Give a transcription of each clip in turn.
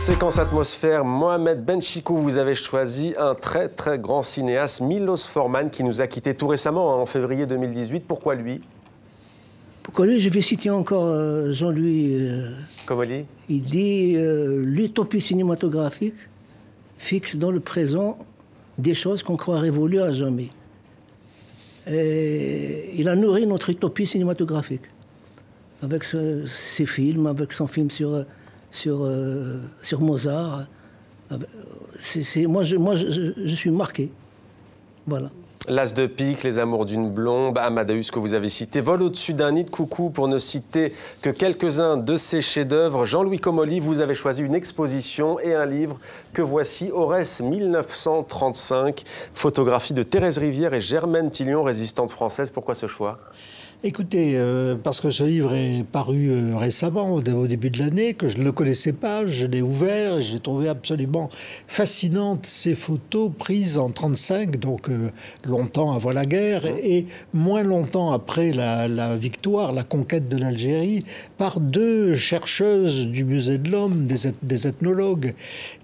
Séquence atmosphère, Mohamed Benchikou, vous avez choisi un très grand cinéaste, Milos Forman, qui nous a quittés tout récemment, en février 2018. Pourquoi lui? Pourquoi lui? Je vais citer encore Jean-Louis. Comolli. Il dit l'utopie cinématographique fixe dans le présent des choses qu'on croit révolues à jamais. Et il a nourri notre utopie cinématographique avec ses films, avec son film sur Mozart. Moi, je suis marqué. Voilà. L'As de pique, Les Amours d'une blonde, Amadeus que vous avez cité, Vol au-dessus d'un nid de coucou, pour ne citer que quelques-uns de ses chefs-d'œuvre. Jean-Louis Comolli, vous avez choisi une exposition et un livre que voici, Aurès 1935, photographie de Thérèse Rivière et Germaine Tillion, résistante française. Pourquoi ce choix ? Écoutez, parce que ce livre est paru récemment, au début de l'année, que je ne le connaissais pas, je l'ai ouvert et j'ai trouvé absolument fascinantes ces photos prises en 1935, donc longtemps avant la guerre, et moins longtemps après la victoire, la conquête de l'Algérie, par deux chercheuses du Musée de l'Homme, des ethnologues,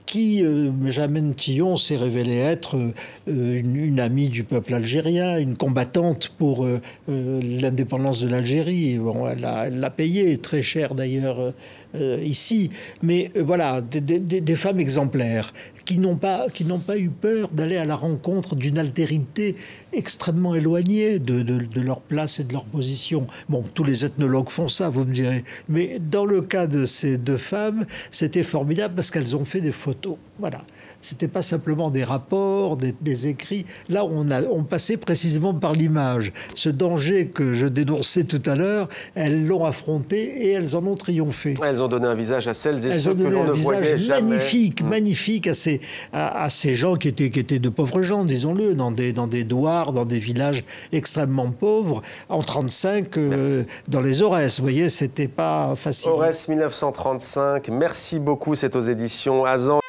qui, Germaine Tillion, s'est révélée être une amie du peuple algérien, une combattante pour l'indépendance de l'Algérie. Bon, elle l'a payé très cher d'ailleurs ici. Mais voilà, des femmes exemplaires qui n'ont pas eu peur d'aller à la rencontre d'une altérité extrêmement éloignée de leur place et de leur position. Bon, tous les ethnologues font ça, vous me direz. Mais dans le cas de ces deux femmes, c'était formidable parce qu'elles ont fait des photos. Voilà. C'était pas simplement des rapports, des écrits. Là, on passait précisément par l'image. Ce danger que je dénonçais tout à l'heure, elles l'ont affronté et elles en ont triomphé. Elles ont donné un visage à celles et ceux que l'on ne voyait jamais. Magnifique à ces gens qui étaient de pauvres gens, disons-le, dans des douars, dans des villages extrêmement pauvres. En 1935, dans les Aurès, vous voyez, c'était pas facile. Aurès 1935, merci beaucoup, c'est aux éditions Azan.